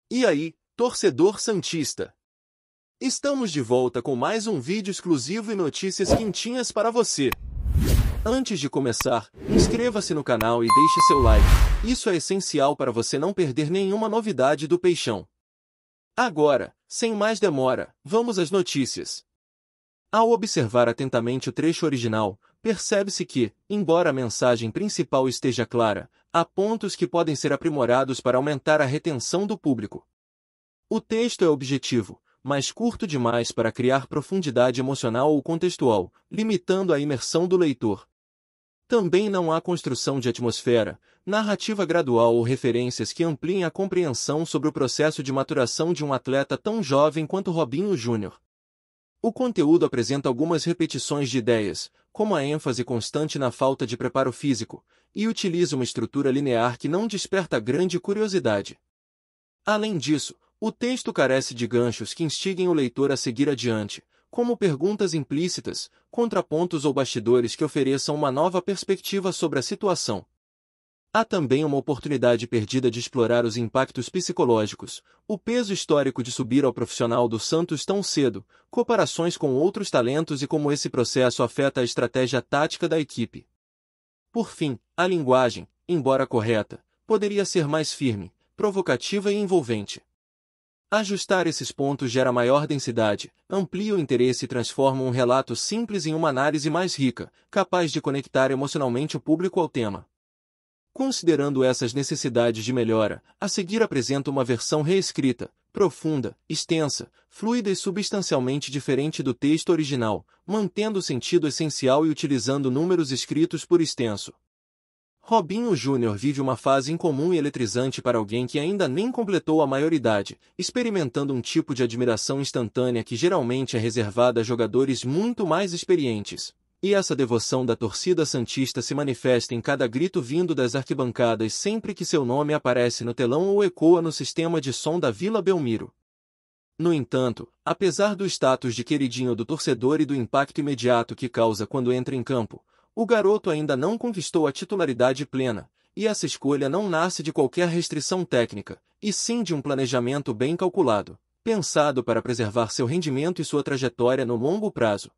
E aí, torcedor santista? Estamos de volta com mais um vídeo exclusivo e notícias quentinhas para você. Antes de começar, inscreva-se no canal e deixe seu like. Isso é essencial para você não perder nenhuma novidade do Peixão. Agora, sem mais demora, vamos às notícias. Ao observar atentamente o trecho original, percebe-se que, embora a mensagem principal esteja clara, há pontos que podem ser aprimorados para aumentar a retenção do público. O texto é objetivo, mas curto demais para criar profundidade emocional ou contextual, limitando a imersão do leitor. Também não há construção de atmosfera, narrativa gradual ou referências que ampliem a compreensão sobre o processo de maturação de um atleta tão jovem quanto Robinho Júnior. O conteúdo apresenta algumas repetições de ideias, como a ênfase constante na falta de preparo físico, e utiliza uma estrutura linear que não desperta grande curiosidade. Além disso, o texto carece de ganchos que instiguem o leitor a seguir adiante, como perguntas implícitas, contrapontos ou bastidores que ofereçam uma nova perspectiva sobre a situação. Há também uma oportunidade perdida de explorar os impactos psicológicos, o peso histórico de subir ao profissional do Santos tão cedo, comparações com outros talentos e como esse processo afeta a estratégia tática da equipe. Por fim, a linguagem, embora correta, poderia ser mais firme, provocativa e envolvente. Ajustar esses pontos gera maior densidade, amplia o interesse e transforma um relato simples em uma análise mais rica, capaz de conectar emocionalmente o público ao tema. Considerando essas necessidades de melhora, a seguir apresenta uma versão reescrita, profunda, extensa, fluida e substancialmente diferente do texto original, mantendo o sentido essencial e utilizando números escritos por extenso. Robinho Júnior vive uma fase incomum e eletrizante para alguém que ainda nem completou a maioridade, experimentando um tipo de admiração instantânea que geralmente é reservada a jogadores muito mais experientes. E essa devoção da torcida santista se manifesta em cada grito vindo das arquibancadas sempre que seu nome aparece no telão ou ecoa no sistema de som da Vila Belmiro. No entanto, apesar do status de queridinho do torcedor e do impacto imediato que causa quando entra em campo, o garoto ainda não conquistou a titularidade plena, e essa escolha não nasce de qualquer restrição técnica, e sim de um planejamento bem calculado, pensado para preservar seu rendimento e sua trajetória no longo prazo.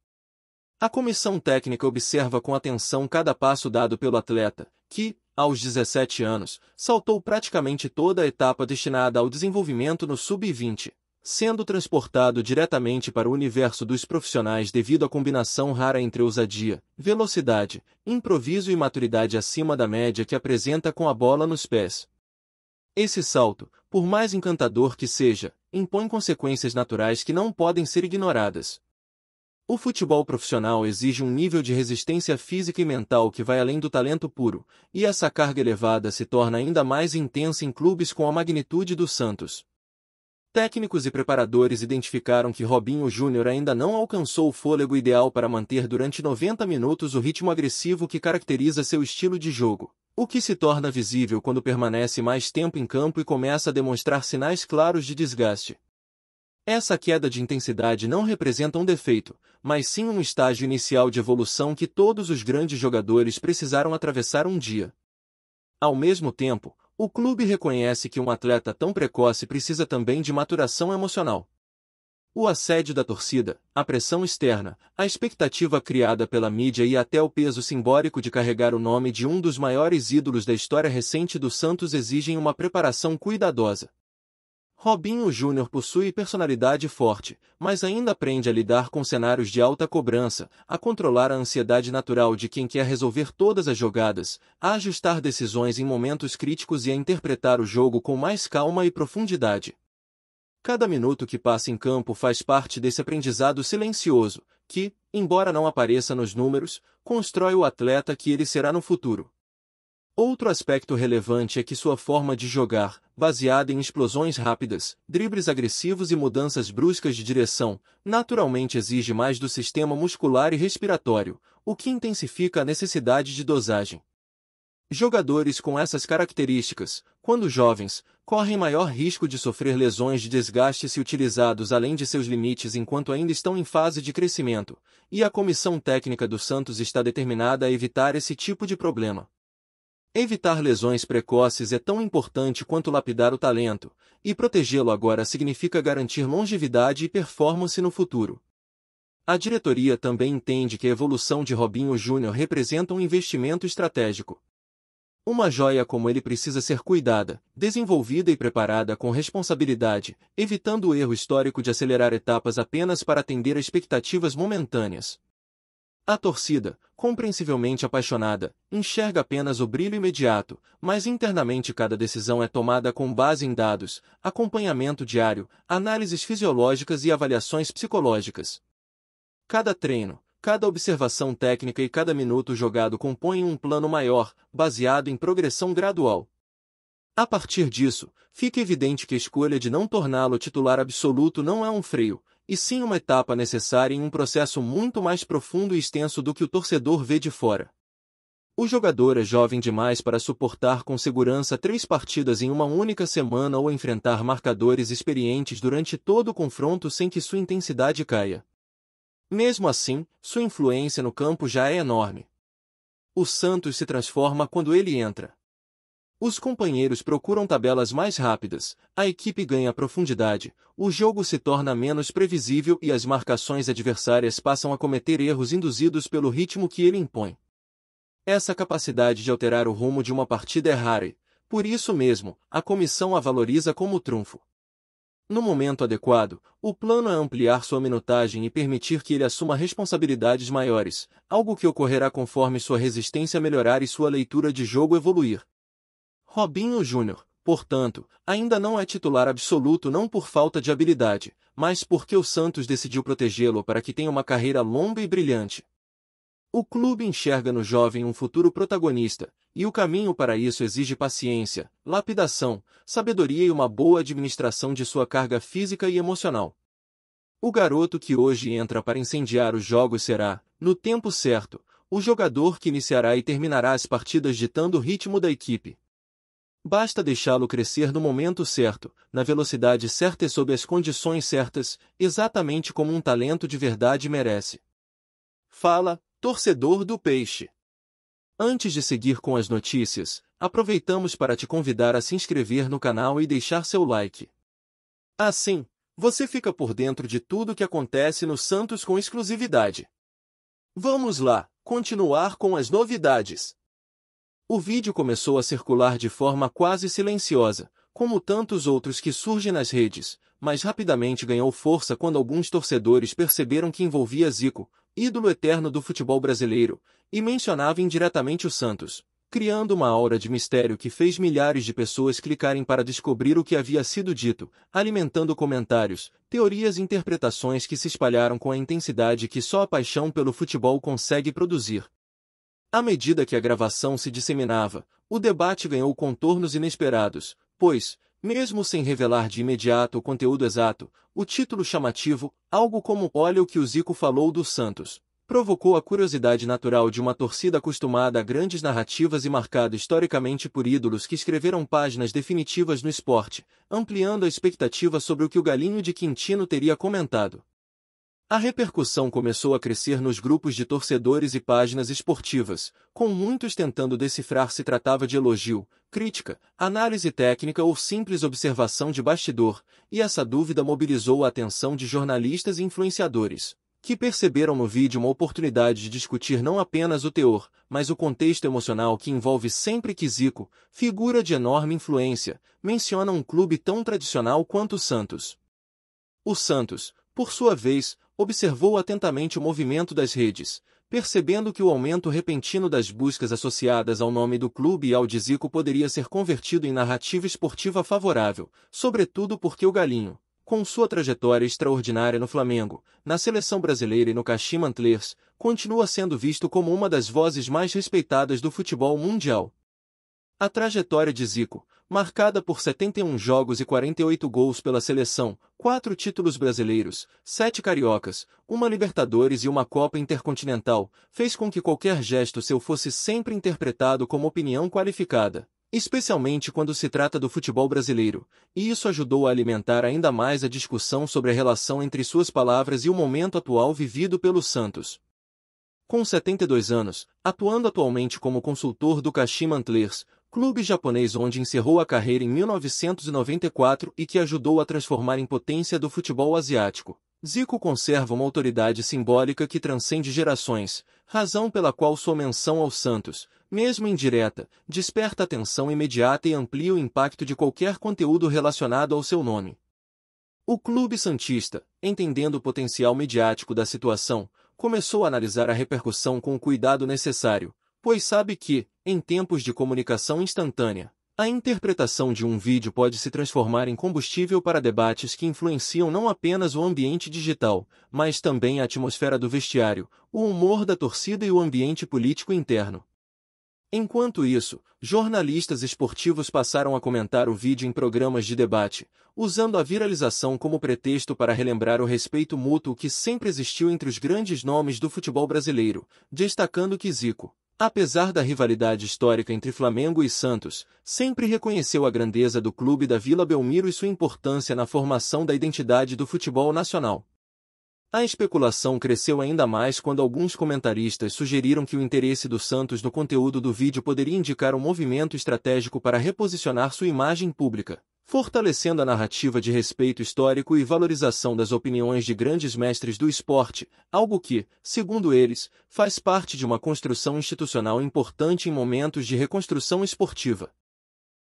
A comissão técnica observa com atenção cada passo dado pelo atleta, que, aos 17 anos, saltou praticamente toda a etapa destinada ao desenvolvimento no sub-20, sendo transportado diretamente para o universo dos profissionais devido à combinação rara entre ousadia, velocidade, improviso e maturidade acima da média que apresenta com a bola nos pés. Esse salto, por mais encantador que seja, impõe consequências naturais que não podem ser ignoradas. O futebol profissional exige um nível de resistência física e mental que vai além do talento puro, e essa carga elevada se torna ainda mais intensa em clubes com a magnitude do Santos. Técnicos e preparadores identificaram que Robinho Júnior ainda não alcançou o fôlego ideal para manter durante 90 minutos o ritmo agressivo que caracteriza seu estilo de jogo, o que se torna visível quando permanece mais tempo em campo e começa a demonstrar sinais claros de desgaste. Essa queda de intensidade não representa um defeito, mas sim um estágio inicial de evolução que todos os grandes jogadores precisaram atravessar um dia. Ao mesmo tempo, o clube reconhece que um atleta tão precoce precisa também de maturação emocional. O assédio da torcida, a pressão externa, a expectativa criada pela mídia e até o peso simbólico de carregar o nome de um dos maiores ídolos da história recente do Santos exigem uma preparação cuidadosa. Robinho Júnior possui personalidade forte, mas ainda aprende a lidar com cenários de alta cobrança, a controlar a ansiedade natural de quem quer resolver todas as jogadas, a ajustar decisões em momentos críticos e a interpretar o jogo com mais calma e profundidade. Cada minuto que passa em campo faz parte desse aprendizado silencioso, que, embora não apareça nos números, constrói o atleta que ele será no futuro. Outro aspecto relevante é que sua forma de jogar, baseada em explosões rápidas, dribles agressivos e mudanças bruscas de direção, naturalmente exige mais do sistema muscular e respiratório, o que intensifica a necessidade de dosagem. Jogadores com essas características, quando jovens, correm maior risco de sofrer lesões de desgaste se utilizados além de seus limites enquanto ainda estão em fase de crescimento, e a comissão técnica do Santos está determinada a evitar esse tipo de problema. Evitar lesões precoces é tão importante quanto lapidar o talento, e protegê-lo agora significa garantir longevidade e performance no futuro. A diretoria também entende que a evolução de Robinho Júnior representa um investimento estratégico. Uma joia como ele precisa ser cuidada, desenvolvida e preparada com responsabilidade, evitando o erro histórico de acelerar etapas apenas para atender a expectativas momentâneas. A torcida, compreensivelmente apaixonada, enxerga apenas o brilho imediato, mas internamente cada decisão é tomada com base em dados, acompanhamento diário, análises fisiológicas e avaliações psicológicas. Cada treino, cada observação técnica e cada minuto jogado compõem um plano maior, baseado em progressão gradual. A partir disso, fica evidente que a escolha de não torná-lo titular absoluto não é um freio, e sim uma etapa necessária em um processo muito mais profundo e extenso do que o torcedor vê de fora. O jogador é jovem demais para suportar com segurança 3 partidas em uma única semana ou enfrentar marcadores experientes durante todo o confronto sem que sua intensidade caia. Mesmo assim, sua influência no campo já é enorme. O Santos se transforma quando ele entra. Os companheiros procuram tabelas mais rápidas, a equipe ganha profundidade, o jogo se torna menos previsível e as marcações adversárias passam a cometer erros induzidos pelo ritmo que ele impõe. Essa capacidade de alterar o rumo de uma partida é rara e, por isso mesmo, a comissão a valoriza como trunfo. No momento adequado, o plano é ampliar sua minutagem e permitir que ele assuma responsabilidades maiores, algo que ocorrerá conforme sua resistência melhorar e sua leitura de jogo evoluir. Robinho Júnior, portanto, ainda não é titular absoluto não por falta de habilidade, mas porque o Santos decidiu protegê-lo para que tenha uma carreira longa e brilhante. O clube enxerga no jovem um futuro protagonista, e o caminho para isso exige paciência, lapidação, sabedoria e uma boa administração de sua carga física e emocional. O garoto que hoje entra para incendiar os jogos será, no tempo certo, o jogador que iniciará e terminará as partidas ditando o ritmo da equipe. Basta deixá-lo crescer no momento certo, na velocidade certa e sob as condições certas, exatamente como um talento de verdade merece. Fala, torcedor do Peixe! Antes de seguir com as notícias, aproveitamos para te convidar a se inscrever no canal e deixar seu like. Assim, você fica por dentro de tudo o que acontece no Santos com exclusividade. Vamos lá, continuar com as novidades. O vídeo começou a circular de forma quase silenciosa, como tantos outros que surgem nas redes, mas rapidamente ganhou força quando alguns torcedores perceberam que envolvia Zico, ídolo eterno do futebol brasileiro, e mencionava indiretamente o Santos, criando uma aura de mistério que fez milhares de pessoas clicarem para descobrir o que havia sido dito, alimentando comentários, teorias e interpretações que se espalharam com a intensidade que só a paixão pelo futebol consegue produzir. À medida que a gravação se disseminava, o debate ganhou contornos inesperados, pois, mesmo sem revelar de imediato o conteúdo exato, o título chamativo, algo como "Olha o que o Zico falou do Santos", provocou a curiosidade natural de uma torcida acostumada a grandes narrativas e marcada historicamente por ídolos que escreveram páginas definitivas no esporte, ampliando a expectativa sobre o que o Galinho de Quintino teria comentado. A repercussão começou a crescer nos grupos de torcedores e páginas esportivas, com muitos tentando decifrar se tratava de elogio, crítica, análise técnica ou simples observação de bastidor, e essa dúvida mobilizou a atenção de jornalistas e influenciadores, que perceberam no vídeo uma oportunidade de discutir não apenas o teor, mas o contexto emocional que envolve sempre que Zico, figura de enorme influência, menciona um clube tão tradicional quanto o Santos. O Santos, por sua vez, observou atentamente o movimento das redes, percebendo que o aumento repentino das buscas associadas ao nome do clube e ao de Zico poderia ser convertido em narrativa esportiva favorável, sobretudo porque o Galinho, com sua trajetória extraordinária no Flamengo, na seleção brasileira e no Kashima Antlers, continua sendo visto como uma das vozes mais respeitadas do futebol mundial. A trajetória de Zico, marcada por 71 jogos e 48 gols pela seleção, 4 títulos brasileiros, 7 cariocas, uma Libertadores e uma Copa Intercontinental, fez com que qualquer gesto seu fosse sempre interpretado como opinião qualificada, especialmente quando se trata do futebol brasileiro, e isso ajudou a alimentar ainda mais a discussão sobre a relação entre suas palavras e o momento atual vivido pelo Santos. Com 72 anos, atuando atualmente como consultor do Kashima Antlers, clube japonês onde encerrou a carreira em 1994 e que ajudou a transformar em potência do futebol asiático, Zico conserva uma autoridade simbólica que transcende gerações, razão pela qual sua menção ao Santos, mesmo indireta, desperta atenção imediata e amplia o impacto de qualquer conteúdo relacionado ao seu nome. O clube santista, entendendo o potencial midiático da situação, começou a analisar a repercussão com o cuidado necessário, pois sabe que, em tempos de comunicação instantânea, a interpretação de um vídeo pode se transformar em combustível para debates que influenciam não apenas o ambiente digital, mas também a atmosfera do vestiário, o humor da torcida e o ambiente político interno. Enquanto isso, jornalistas esportivos passaram a comentar o vídeo em programas de debate, usando a viralização como pretexto para relembrar o respeito mútuo que sempre existiu entre os grandes nomes do futebol brasileiro, destacando que Zico, apesar da rivalidade histórica entre Flamengo e Santos, sempre reconheceu a grandeza do clube da Vila Belmiro e sua importância na formação da identidade do futebol nacional. A especulação cresceu ainda mais quando alguns comentaristas sugeriram que o interesse do Santos no conteúdo do vídeo poderia indicar um movimento estratégico para reposicionar sua imagem pública, fortalecendo a narrativa de respeito histórico e valorização das opiniões de grandes mestres do esporte, algo que, segundo eles, faz parte de uma construção institucional importante em momentos de reconstrução esportiva.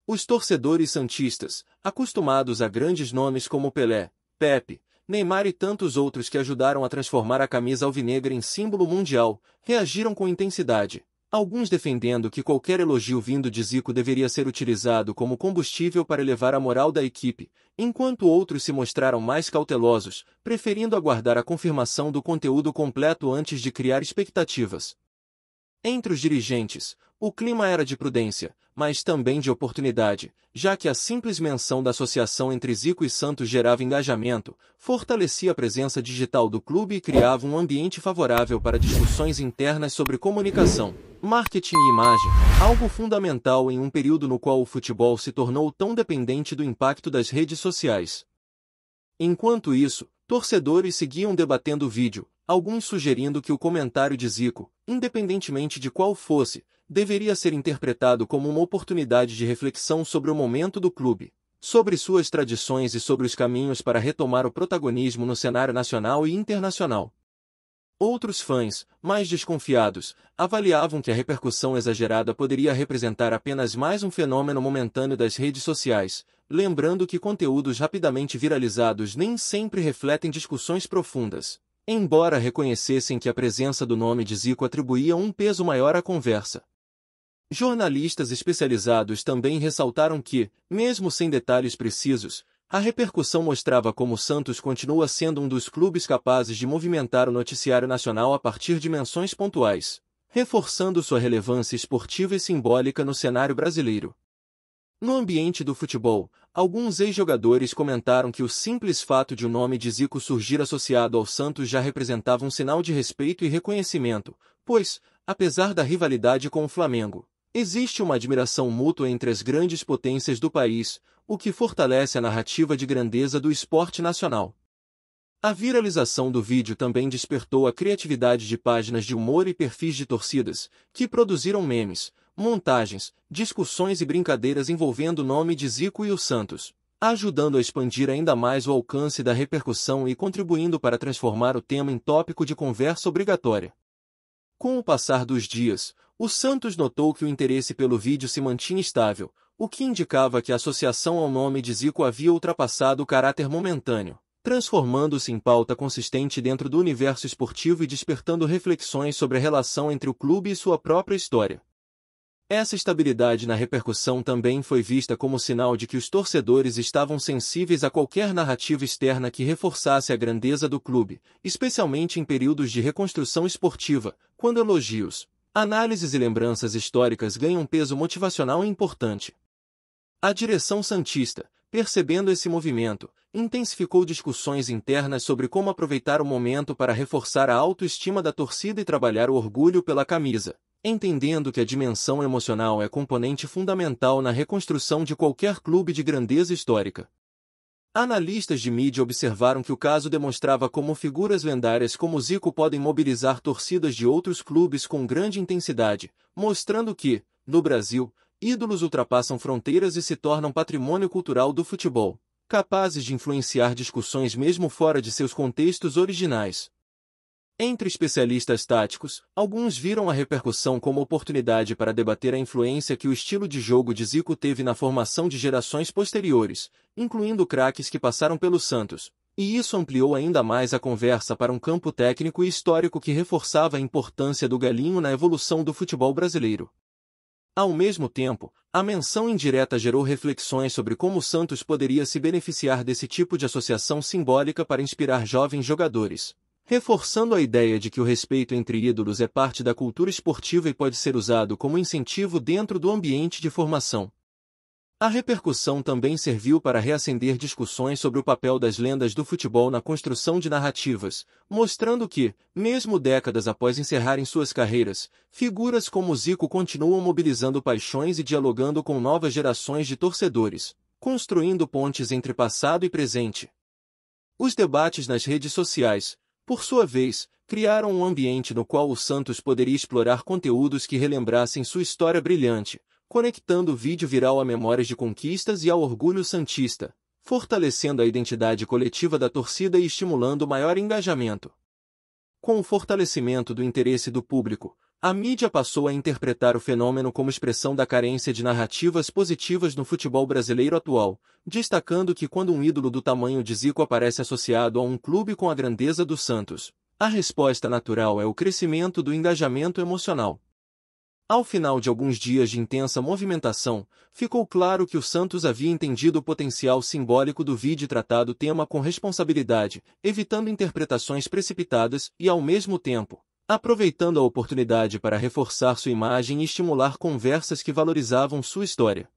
Os torcedores santistas, acostumados a grandes nomes como Pelé, Pepe, Neymar e tantos outros que ajudaram a transformar a camisa alvinegra em símbolo mundial, reagiram com intensidade, alguns defendendo que qualquer elogio vindo de Zico deveria ser utilizado como combustível para elevar a moral da equipe, enquanto outros se mostraram mais cautelosos, preferindo aguardar a confirmação do conteúdo completo antes de criar expectativas. Entre os dirigentes, o clima era de prudência, mas também de oportunidade, já que a simples menção da associação entre Zico e Santos gerava engajamento, fortalecia a presença digital do clube e criava um ambiente favorável para discussões internas sobre comunicação, marketing e imagem, algo fundamental em um período no qual o futebol se tornou tão dependente do impacto das redes sociais. Enquanto isso, torcedores seguiam debatendo o vídeo, alguns sugerindo que o comentário de Zico, independentemente de qual fosse, deveria ser interpretado como uma oportunidade de reflexão sobre o momento do clube, sobre suas tradições e sobre os caminhos para retomar o protagonismo no cenário nacional e internacional. Outros fãs, mais desconfiados, avaliavam que a repercussão exagerada poderia representar apenas mais um fenômeno momentâneo das redes sociais, lembrando que conteúdos rapidamente viralizados nem sempre refletem discussões profundas, embora reconhecessem que a presença do nome de Zico atribuía um peso maior à conversa. Jornalistas especializados também ressaltaram que, mesmo sem detalhes precisos, a repercussão mostrava como o Santos continua sendo um dos clubes capazes de movimentar o noticiário nacional a partir de menções pontuais, reforçando sua relevância esportiva e simbólica no cenário brasileiro. No ambiente do futebol, alguns ex-jogadores comentaram que o simples fato de o nome de Zico surgir associado ao Santos já representava um sinal de respeito e reconhecimento, pois, apesar da rivalidade com o Flamengo, existe uma admiração mútua entre as grandes potências do país, o que fortalece a narrativa de grandeza do esporte nacional. A viralização do vídeo também despertou a criatividade de páginas de humor e perfis de torcidas, que produziram memes, montagens, discussões e brincadeiras envolvendo o nome de Zico e o Santos, ajudando a expandir ainda mais o alcance da repercussão e contribuindo para transformar o tema em tópico de conversa obrigatória. Com o passar dos dias, o Santos notou que o interesse pelo vídeo se mantinha estável, o que indicava que a associação ao nome de Zico havia ultrapassado o caráter momentâneo, transformando-se em pauta consistente dentro do universo esportivo e despertando reflexões sobre a relação entre o clube e sua própria história. Essa estabilidade na repercussão também foi vista como sinal de que os torcedores estavam sensíveis a qualquer narrativa externa que reforçasse a grandeza do clube, especialmente em períodos de reconstrução esportiva, quando elogios, análises e lembranças históricas ganham um peso motivacional importante. A direção santista, percebendo esse movimento, intensificou discussões internas sobre como aproveitar o momento para reforçar a autoestima da torcida e trabalhar o orgulho pela camisa, entendendo que a dimensão emocional é componente fundamental na reconstrução de qualquer clube de grandeza histórica. Analistas de mídia observaram que o caso demonstrava como figuras lendárias como Zico podem mobilizar torcidas de outros clubes com grande intensidade, mostrando que, no Brasil, ídolos ultrapassam fronteiras e se tornam patrimônio cultural do futebol, capazes de influenciar discussões mesmo fora de seus contextos originais. Entre especialistas táticos, alguns viram a repercussão como oportunidade para debater a influência que o estilo de jogo de Zico teve na formação de gerações posteriores, incluindo craques que passaram pelo Santos, e isso ampliou ainda mais a conversa para um campo técnico e histórico que reforçava a importância do Galinho na evolução do futebol brasileiro. Ao mesmo tempo, a menção indireta gerou reflexões sobre como o Santos poderia se beneficiar desse tipo de associação simbólica para inspirar jovens jogadores, reforçando a ideia de que o respeito entre ídolos é parte da cultura esportiva e pode ser usado como incentivo dentro do ambiente de formação. A repercussão também serviu para reacender discussões sobre o papel das lendas do futebol na construção de narrativas, mostrando que, mesmo décadas após encerrarem suas carreiras, figuras como Zico continuam mobilizando paixões e dialogando com novas gerações de torcedores, construindo pontes entre passado e presente. Os debates nas redes sociais, por sua vez, criaram um ambiente no qual o Santos poderia explorar conteúdos que relembrassem sua história brilhante, conectando o vídeo viral a memórias de conquistas e ao orgulho santista, fortalecendo a identidade coletiva da torcida e estimulando maior engajamento. Com o fortalecimento do interesse do público, a mídia passou a interpretar o fenômeno como expressão da carência de narrativas positivas no futebol brasileiro atual, destacando que quando um ídolo do tamanho de Zico aparece associado a um clube com a grandeza do Santos, a resposta natural é o crescimento do engajamento emocional. Ao final de alguns dias de intensa movimentação, ficou claro que o Santos havia entendido o potencial simbólico do vídeo e tratado o tema com responsabilidade, evitando interpretações precipitadas e, ao mesmo tempo, aproveitando a oportunidade para reforçar sua imagem e estimular conversas que valorizavam sua história.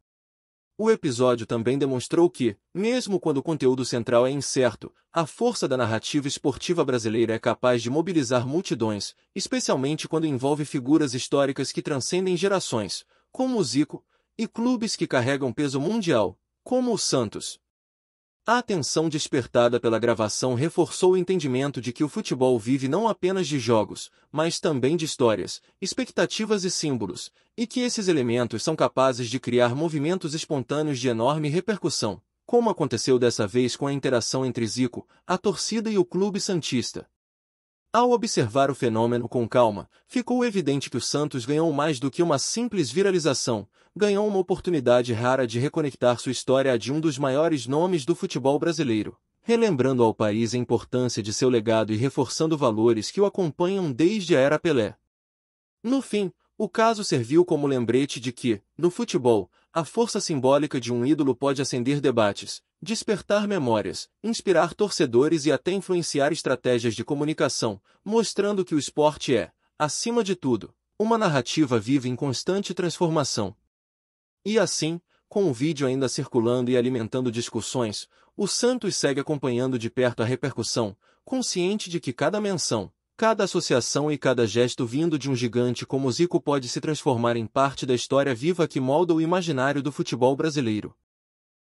O episódio também demonstrou que, mesmo quando o conteúdo central é incerto, a força da narrativa esportiva brasileira é capaz de mobilizar multidões, especialmente quando envolve figuras históricas que transcendem gerações, como o Zico, e clubes que carregam peso mundial, como o Santos. A atenção despertada pela gravação reforçou o entendimento de que o futebol vive não apenas de jogos, mas também de histórias, expectativas e símbolos, e que esses elementos são capazes de criar movimentos espontâneos de enorme repercussão, como aconteceu dessa vez com a interação entre Zico, a torcida e o clube santista. Ao observar o fenômeno com calma, ficou evidente que o Santos ganhou mais do que uma simples viralização, ganhou uma oportunidade rara de reconectar sua história à de um dos maiores nomes do futebol brasileiro, relembrando ao país a importância de seu legado e reforçando valores que o acompanham desde a era Pelé. No fim, o caso serviu como lembrete de que, no futebol, a força simbólica de um ídolo pode acender debates, despertar memórias, inspirar torcedores e até influenciar estratégias de comunicação, mostrando que o esporte é, acima de tudo, uma narrativa viva em constante transformação. E assim, com o vídeo ainda circulando e alimentando discussões, o Santos segue acompanhando de perto a repercussão, consciente de que cada menção, cada associação e cada gesto vindo de um gigante como Zico pode se transformar em parte da história viva que molda o imaginário do futebol brasileiro.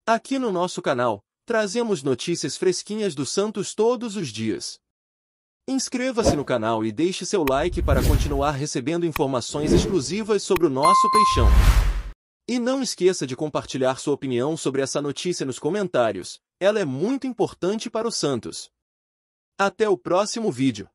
Aqui no nosso canal, trazemos notícias fresquinhas do Santos todos os dias. Inscreva-se no canal e deixe seu like para continuar recebendo informações exclusivas sobre o nosso peixão. E não esqueça de compartilhar sua opinião sobre essa notícia nos comentários, ela é muito importante para o Santos. Até o próximo vídeo.